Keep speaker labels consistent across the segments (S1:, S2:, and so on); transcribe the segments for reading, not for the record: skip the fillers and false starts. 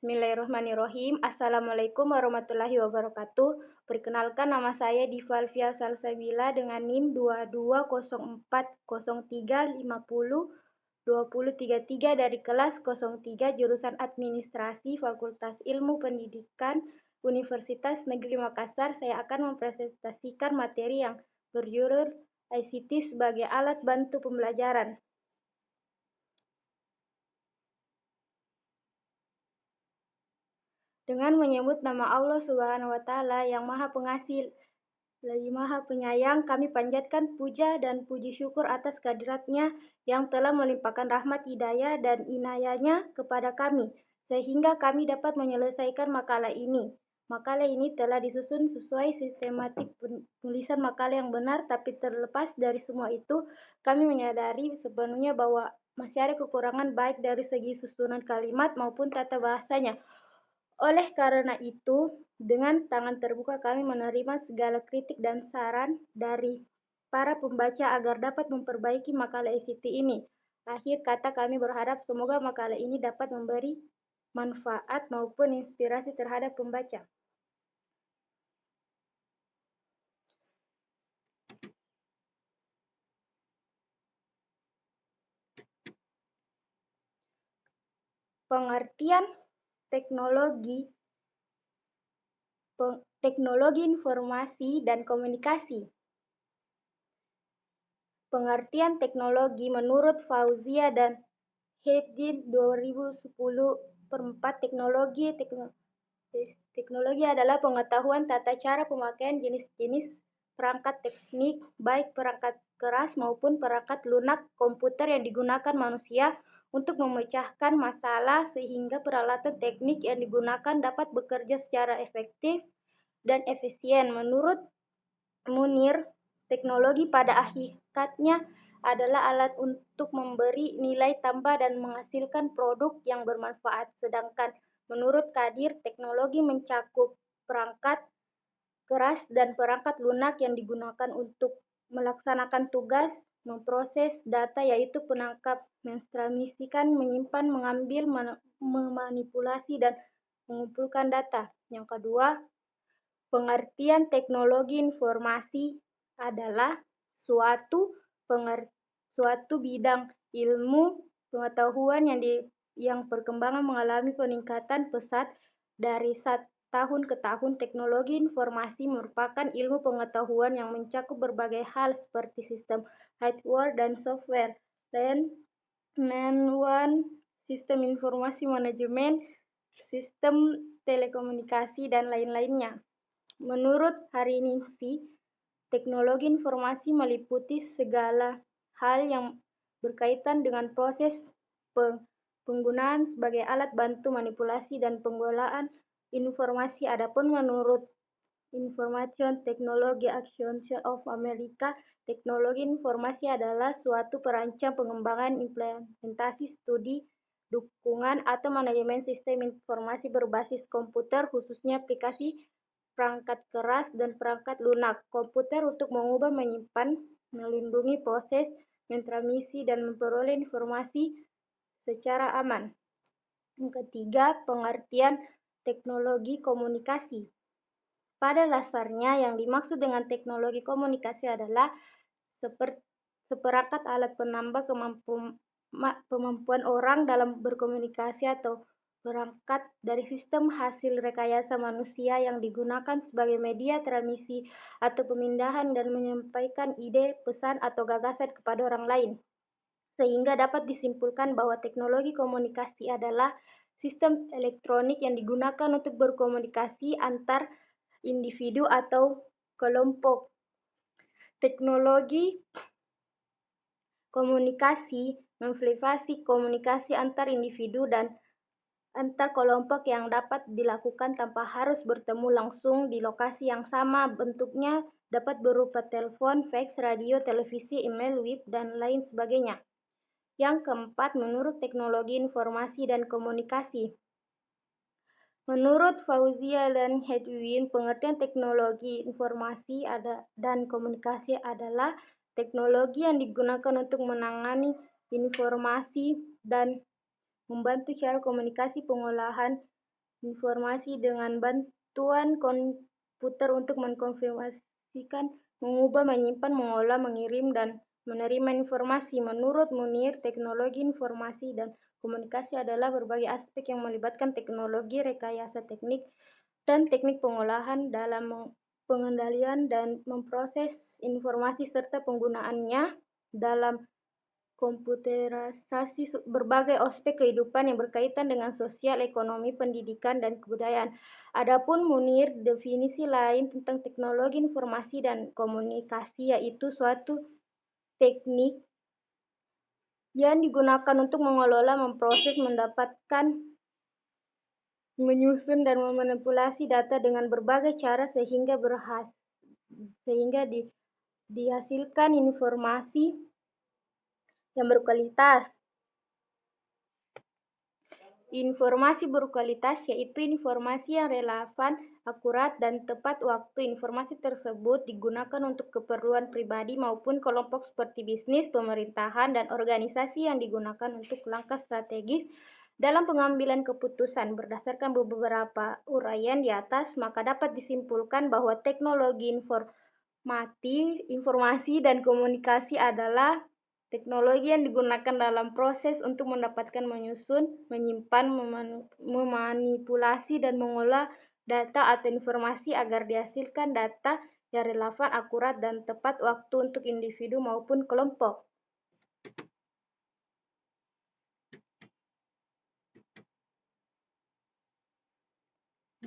S1: Bismillahirrahmanirrahim. Assalamualaikum warahmatullahi wabarakatuh. Perkenalkan, nama saya Diva Alfia Salsabila dengan NIM 220403502033 dari kelas 03 jurusan Administrasi Fakultas Ilmu Pendidikan Universitas Negeri Makassar. Saya akan mempresentasikan materi yang berjudul ICT sebagai alat bantu pembelajaran. Dengan menyebut nama Allah Subhanahu wa Ta'ala yang Maha Pengasih lagi Maha Penyayang, kami panjatkan puja dan puji syukur atas kehadiratnya yang telah melimpahkan rahmat hidayah dan inayahnya kepada kami, sehingga kami dapat menyelesaikan makalah ini. Makalah ini telah disusun sesuai sistematik penulisan makalah yang benar, tapi terlepas dari semua itu, kami menyadari sepenuhnya bahwa masih ada kekurangan baik dari segi susunan kalimat maupun tata bahasanya. Oleh karena itu, dengan tangan terbuka kami menerima segala kritik dan saran dari para pembaca agar dapat memperbaiki makalah ICT ini. Akhir kata, kami berharap semoga makalah ini dapat memberi manfaat maupun inspirasi terhadap pembaca. Pengertian teknologi informasi dan komunikasi. Pengertian teknologi menurut Fauzia dan Hedin 2010/4 teknologi adalah pengetahuan tata cara pemakaian jenis-jenis perangkat teknik, baik perangkat keras maupun perangkat lunak komputer yang digunakan manusia untuk memecahkan masalah sehingga peralatan teknik yang digunakan dapat bekerja secara efektif dan efisien. Menurut Munir, teknologi pada hakikatnya adalah alat untuk memberi nilai tambah dan menghasilkan produk yang bermanfaat. Sedangkan menurut Kadir, teknologi mencakup perangkat keras dan perangkat lunak yang digunakan untuk melaksanakan tugas memproses data, yaitu penangkap, mentransmisikan, menyimpan, mengambil, memanipulasi, dan mengumpulkan data. Yang kedua, pengertian teknologi informasi adalah suatu bidang ilmu pengetahuan yang perkembangan mengalami peningkatan pesat dari tahun ke tahun. Teknologi informasi merupakan ilmu pengetahuan yang mencakup berbagai hal seperti sistem hardware dan software, sistem informasi manajemen, sistem telekomunikasi, dan lain-lainnya. Menurut Harinisi, teknologi informasi meliputi segala hal yang berkaitan dengan proses penggunaan sebagai alat bantu manipulasi dan pengolahan informasi. Adapun menurut Information Technology Association of America, teknologi informasi adalah suatu perancang pengembangan, implementasi, studi, dukungan, atau manajemen sistem informasi berbasis komputer, khususnya aplikasi perangkat keras dan perangkat lunak komputer untuk mengubah, menyimpan, melindungi proses, mentransmisi, dan memperoleh informasi secara aman. Yang ketiga, pengertian teknologi komunikasi. Pada dasarnya, yang dimaksud dengan teknologi komunikasi adalah seperangkat alat penambah kemampuan orang dalam berkomunikasi atau berangkat dari sistem hasil rekayasa manusia yang digunakan sebagai media transmisi atau pemindahan dan menyampaikan ide, pesan, atau gagasan kepada orang lain. Sehingga dapat disimpulkan bahwa teknologi komunikasi adalah sistem elektronik yang digunakan untuk berkomunikasi antar individu atau kelompok. Teknologi komunikasi memfasilitasi komunikasi antar individu dan antar kelompok yang dapat dilakukan tanpa harus bertemu langsung di lokasi yang sama. Bentuknya dapat berupa telepon, fax, radio, televisi, email, web, dan lain sebagainya. Yang keempat, menurut teknologi informasi dan komunikasi. Menurut Fauzia dan Hedwin, pengertian teknologi informasi dan komunikasi adalah teknologi yang digunakan untuk menangani informasi dan membantu cara komunikasi, pengolahan informasi dengan bantuan komputer untuk mengkonfirmasikan, mengubah, menyimpan, mengolah, mengirim, dan menerima informasi. Menurut Munir, teknologi informasi dan komunikasi adalah berbagai aspek yang melibatkan teknologi, rekayasa teknik, dan teknik pengolahan dalam pengendalian dan memproses informasi serta penggunaannya dalam komputerisasi berbagai aspek kehidupan yang berkaitan dengan sosial, ekonomi, pendidikan, dan kebudayaan. Adapun Munir, definisi lain tentang teknologi informasi dan komunikasi yaitu suatu teknik yang digunakan untuk mengelola, memproses, mendapatkan, menyusun, dan memanipulasi data dengan berbagai cara sehingga dihasilkan informasi yang berkualitas. Informasi berkualitas yaitu informasi yang relevan, akurat, dan tepat waktu. Informasi tersebut digunakan untuk keperluan pribadi maupun kelompok seperti bisnis, pemerintahan, dan organisasi yang digunakan untuk langkah strategis dalam pengambilan keputusan. Berdasarkan beberapa uraian di atas, maka dapat disimpulkan bahwa teknologi informasi dan komunikasi adalah teknologi yang digunakan dalam proses untuk mendapatkan, menyusun, menyimpan, memanipulasi, dan mengolah data atau informasi agar dihasilkan data yang relevan, akurat, dan tepat waktu untuk individu maupun kelompok.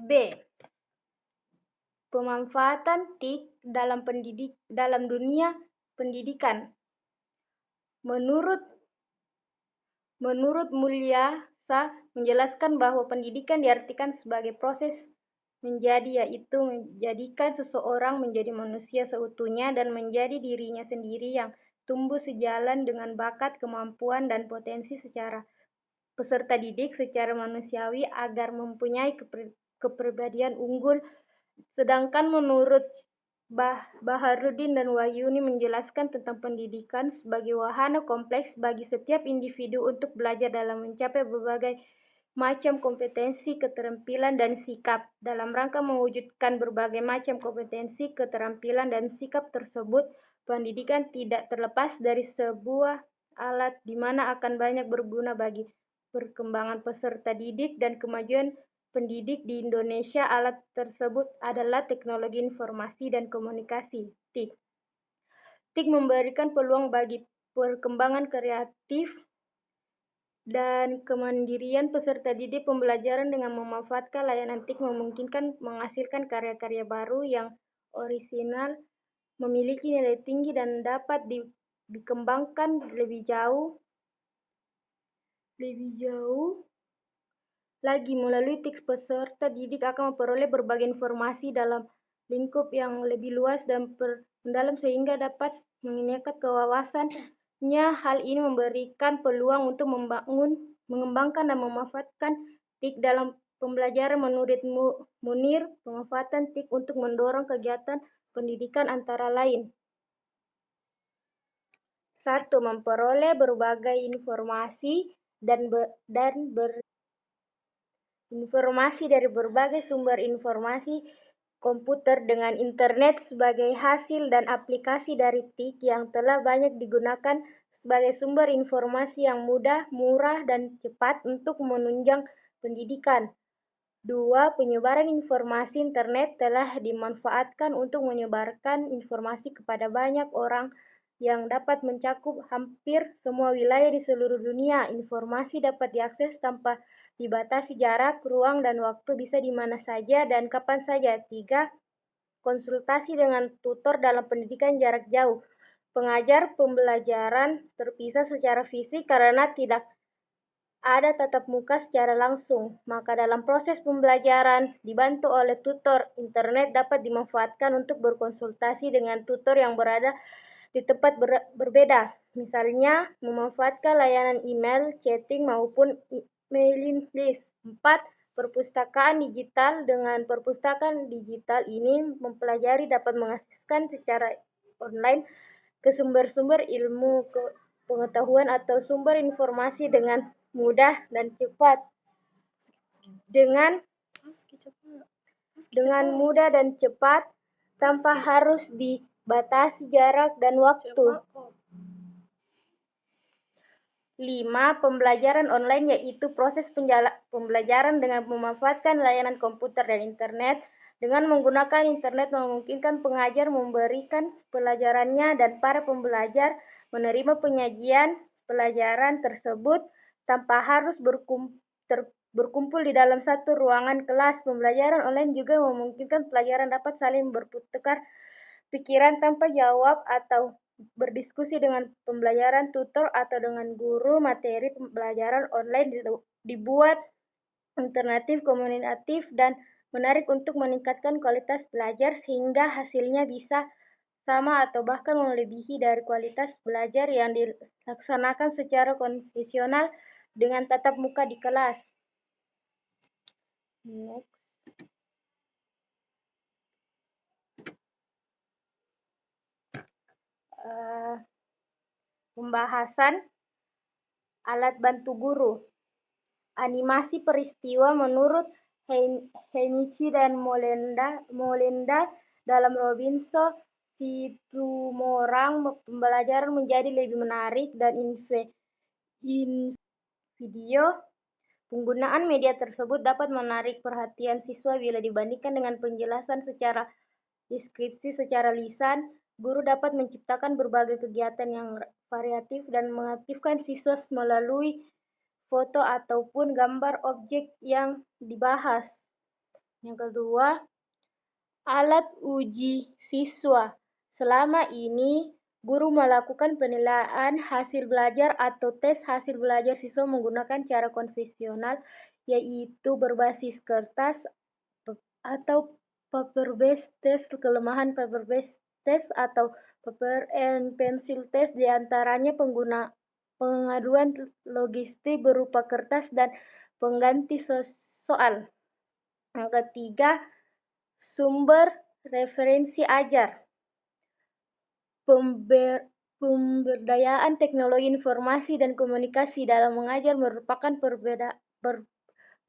S1: B. Pemanfaatan TIK dalam dunia pendidikan. Menurut Mulyasa menjelaskan bahwa pendidikan diartikan sebagai proses menjadi, yaitu menjadikan seseorang menjadi manusia seutuhnya dan menjadi dirinya sendiri yang tumbuh sejalan dengan bakat, kemampuan, dan potensi secara peserta didik secara manusiawi agar mempunyai kepribadian unggul. Sedangkan menurut Baharudin dan Wahyuni menjelaskan tentang pendidikan sebagai wahana kompleks bagi setiap individu untuk belajar dalam mencapai berbagai macam kompetensi, keterampilan, dan sikap. Dalam rangka mewujudkan berbagai macam kompetensi, keterampilan, dan sikap tersebut, pendidikan tidak terlepas dari sebuah alat di mana akan banyak berguna bagi perkembangan peserta didik dan kemajuan pendidik di Indonesia. Alat tersebut adalah teknologi informasi dan komunikasi, TIK. TIK memberikan peluang bagi perkembangan kreatif dan kemandirian peserta didik. Pembelajaran dengan memanfaatkan layanan TIK memungkinkan menghasilkan karya-karya baru yang orisinal, memiliki nilai tinggi, dan dapat dikembangkan lebih jauh lagi. Melalui TIK, peserta didik akan memperoleh berbagai informasi dalam lingkup yang lebih luas dan mendalam sehingga dapat meningkatkan kewawasannya. Hal ini memberikan peluang untuk mengembangkan dan memanfaatkan TIK dalam pembelajaran. Menurut Munir, pemanfaatan TIK untuk mendorong kegiatan pendidikan antara lain: 1. Memperoleh berbagai informasi informasi dari berbagai sumber informasi komputer dengan internet sebagai hasil dan aplikasi dari TIK yang telah banyak digunakan sebagai sumber informasi yang mudah, murah, dan cepat untuk menunjang pendidikan. 2. Penyebaran informasi internet telah dimanfaatkan untuk menyebarkan informasi kepada banyak orang yang dapat mencakup hampir semua wilayah di seluruh dunia. Informasi dapat diakses tanpa dibatasi jarak, ruang, dan waktu, bisa di mana saja dan kapan saja. 3. Konsultasi dengan tutor dalam pendidikan jarak jauh. Pengajar pembelajaran terpisah secara fisik karena tidak ada tatap muka secara langsung, maka dalam proses pembelajaran dibantu oleh tutor. Internet dapat dimanfaatkan untuk berkonsultasi dengan tutor yang berada di tempat berbeda, misalnya memanfaatkan layanan email, chatting, maupun mailing list. 4. Perpustakaan digital. Dengan perpustakaan digital ini, mempelajari dapat mengakseskan secara online ke sumber-sumber ilmu, pengetahuan, atau sumber informasi dengan mudah dan cepat. Dengan dengan mudah dan cepat tanpa harus dibatasi jarak dan waktu. 5. Pembelajaran online yaitu proses pembelajaran dengan memanfaatkan layanan komputer dan internet. Dengan menggunakan internet memungkinkan pengajar memberikan pelajarannya dan para pembelajar menerima penyajian pelajaran tersebut tanpa harus berkumpul di dalam satu ruangan kelas. Pembelajaran online juga memungkinkan pelajaran dapat saling bertukar pikiran tanpa jawab atau berdiskusi dengan pembelajaran tutor atau dengan guru. Materi pembelajaran online dibuat alternatif, komunikatif, dan menarik untuk meningkatkan kualitas belajar sehingga hasilnya bisa sama atau bahkan melebihi dari kualitas belajar yang dilaksanakan secara konvensional dengan tatap muka di kelas. Next. Pembahasan alat bantu guru. Animasi peristiwa menurut Heinichi dan Molenda dalam Robinson Situmorang, pembelajaran menjadi lebih menarik dan video. Penggunaan media tersebut dapat menarik perhatian siswa bila dibandingkan dengan penjelasan secara deskripsi secara lisan. Guru dapat menciptakan berbagai kegiatan yang variatif dan mengaktifkan siswa melalui foto ataupun gambar objek yang dibahas. Yang kedua, alat uji siswa. Selama ini, guru melakukan penilaian hasil belajar atau tes hasil belajar siswa menggunakan cara konvensional, yaitu berbasis kertas atau paper-based test. Kelemahan paper-based test atau paper and pencil test diantaranya pengaduan logistik berupa kertas dan pengganti soal. Yang ketiga, sumber referensi ajar. Pemberdayaan teknologi informasi dan komunikasi dalam mengajar merupakan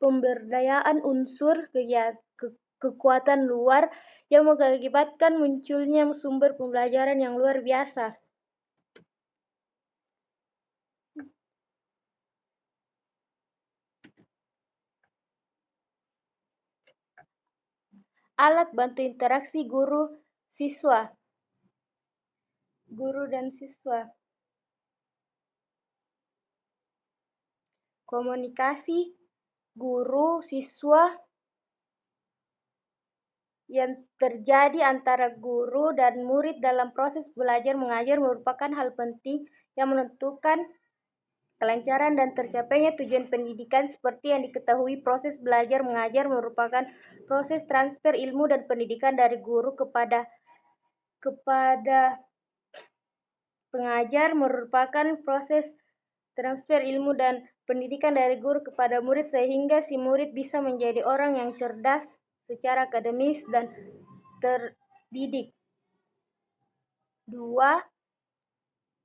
S1: pemberdayaan unsur kekuatan luar yang mengakibatkan munculnya sumber pembelajaran yang luar biasa. Alat bantu interaksi guru dan siswa. Komunikasi guru siswa yang terjadi antara guru dan murid dalam proses belajar mengajar merupakan hal penting yang menentukan kelancaran dan tercapainya tujuan pendidikan. Seperti yang diketahui, proses belajar mengajar merupakan proses transfer ilmu dan pendidikan dari guru kepada pengajar, merupakan proses transfer ilmu dan pendidikan dari guru kepada murid sehingga si murid bisa menjadi orang yang cerdas secara akademis dan terdidik. 2.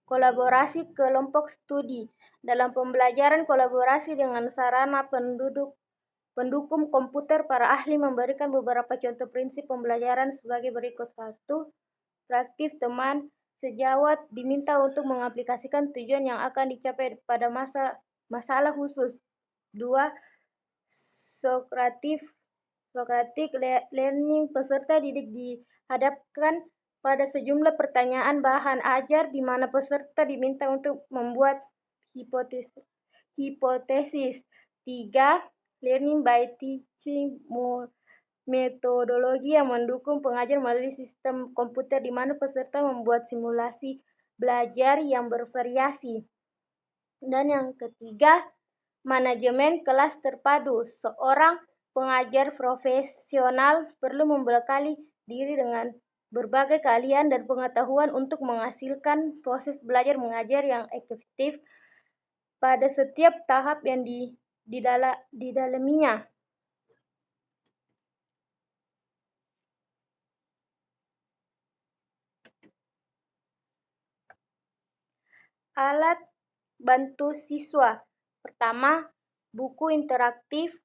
S1: Kolaborasi kelompok studi. Dalam pembelajaran kolaborasi dengan sarana pendukung komputer, para ahli memberikan beberapa contoh prinsip pembelajaran sebagai berikut. 1. Praktis. Teman sejawat diminta untuk mengaplikasikan tujuan yang akan dicapai pada masalah khusus. 2. Socratic learning. Peserta didik dihadapkan pada sejumlah pertanyaan bahan ajar di mana peserta diminta untuk membuat hipotesis. 3. Learning by teaching metodologi yang mendukung pengajar melalui sistem komputer di mana peserta membuat simulasi belajar yang bervariasi. Dan yang ketiga, manajemen kelas terpadu. Seorang pengajar profesional perlu membekali diri dengan berbagai keahlian dan pengetahuan untuk menghasilkan proses belajar mengajar yang efektif pada setiap tahap yang didalaminya. Alat bantu siswa. Pertama, buku interaktif.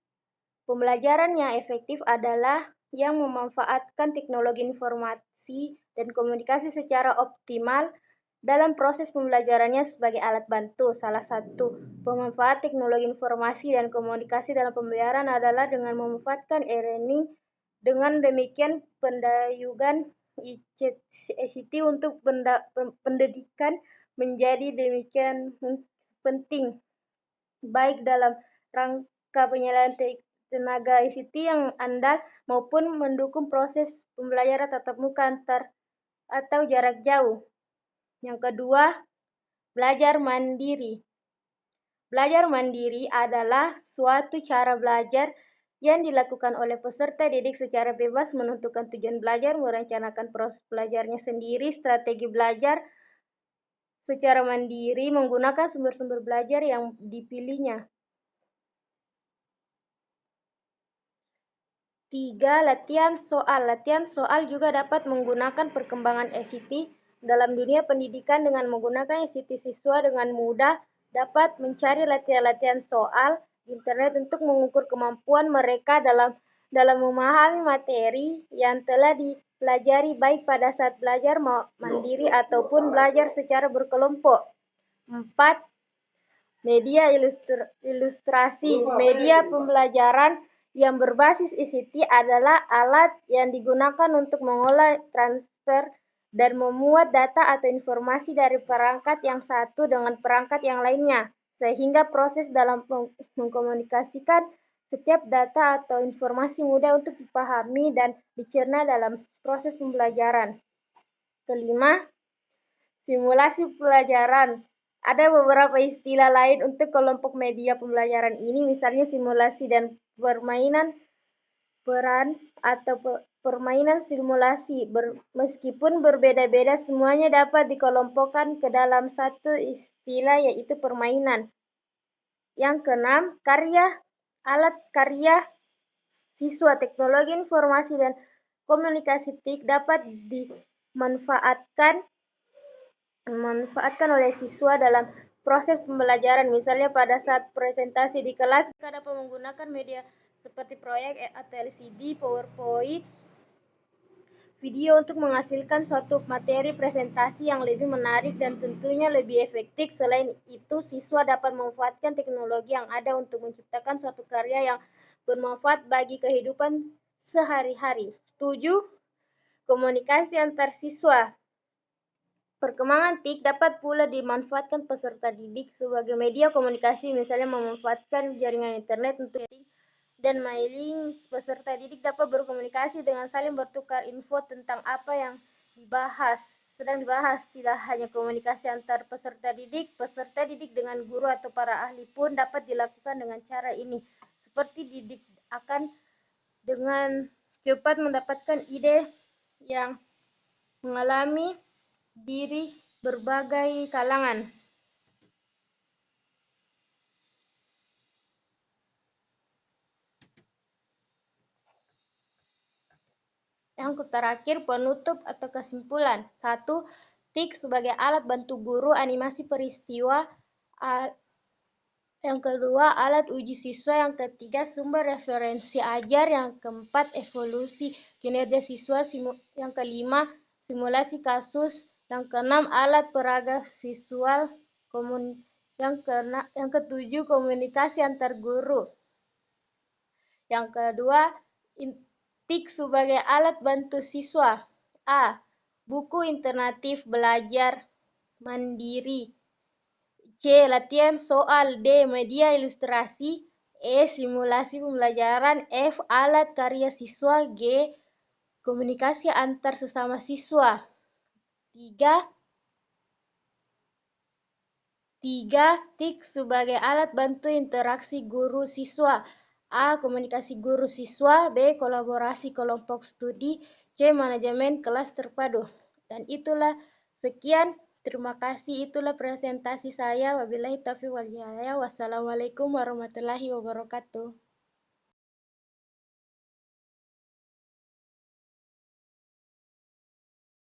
S1: Pembelajaran yang efektif adalah yang memanfaatkan teknologi informasi dan komunikasi secara optimal dalam proses pembelajarannya sebagai alat bantu. Salah satu pemanfaat teknologi informasi dan komunikasi dalam pembelajaran adalah dengan memanfaatkan e-learning. Dengan demikian, pendayugan ICT untuk pendidikan menjadi demikian penting, baik dalam rangka penyelenggaraan tenaga ICT yang andal maupun mendukung proses pembelajaran tatap muka atau jarak jauh. Yang kedua, belajar mandiri. Belajar mandiri adalah suatu cara belajar yang dilakukan oleh peserta didik secara bebas, menentukan tujuan belajar, merencanakan proses belajarnya sendiri. Strategi belajar secara mandiri menggunakan sumber-sumber belajar yang dipilihnya. 3. Latihan soal. Latihan soal juga dapat menggunakan perkembangan ICT dalam dunia pendidikan. Dengan menggunakan ICT, siswa dengan mudah dapat mencari latihan-latihan soal di internet untuk mengukur kemampuan mereka dalam memahami materi yang telah dipelajari, baik pada saat belajar mandiri ataupun belajar secara berkelompok. 4. Media ilustrasi. Media pembelajaran yang berbasis ICT adalah alat yang digunakan untuk mengolah, transfer, dan memuat data atau informasi dari perangkat yang satu dengan perangkat yang lainnya, sehingga proses dalam mengkomunikasikan setiap data atau informasi mudah untuk dipahami dan dicerna dalam proses pembelajaran. Kelima, simulasi pelajaran. Ada beberapa istilah lain untuk kelompok media pembelajaran ini, misalnya simulasi dan permainan peran atau permainan simulasi. Meskipun berbeda-beda, semuanya dapat dikelompokkan ke dalam satu istilah, yaitu permainan. Yang keenam, alat karya siswa. Teknologi informasi dan komunikasi TIK dapat dimanfaatkan oleh siswa dalam proses pembelajaran, misalnya pada saat presentasi di kelas. Mereka dapat menggunakan media seperti proyek atau LCD, PowerPoint, video untuk menghasilkan suatu materi presentasi yang lebih menarik dan tentunya lebih efektif. Selain itu, siswa dapat memanfaatkan teknologi yang ada untuk menciptakan suatu karya yang bermanfaat bagi kehidupan sehari-hari. 7. Komunikasi antar siswa. Perkembangan TIK dapat pula dimanfaatkan peserta didik sebagai media komunikasi, misalnya memanfaatkan jaringan internet untuk chatting dan mailing. Peserta didik dapat berkomunikasi dengan saling bertukar info tentang apa yang sedang dibahas. Tidak hanya komunikasi antar peserta didik dengan guru atau para ahli pun dapat dilakukan dengan cara ini. Seperti didik akan dengan cepat mendapatkan ide yang mengalami diri berbagai kalangan. Yang terakhir, penutup atau kesimpulan. 1. TIK sebagai alat bantu guru animasi peristiwa. Yang kedua, alat uji siswa. Yang ketiga, sumber referensi ajar. Yang keempat, evaluasi kinerja siswa. Yang kelima, simulasi kasus. Yang keenam, alat peraga visual. Yang ketujuh, komunikasi antar guru. Yang kedua, TIK sebagai alat bantu siswa. A. Buku alternatif belajar mandiri. C. Latihan soal. D. Media ilustrasi. E. Simulasi pembelajaran. F. Alat karya siswa. G. Komunikasi antar sesama siswa. 3. TIK sebagai alat bantu interaksi guru-siswa. A. Komunikasi guru-siswa. B. Kolaborasi kelompok studi. C. Manajemen kelas terpadu. Dan itulah sekian. Terima kasih. Itulah presentasi saya. Wabillahi taufiq wal hidayah. Wassalamualaikum warahmatullahi wabarakatuh.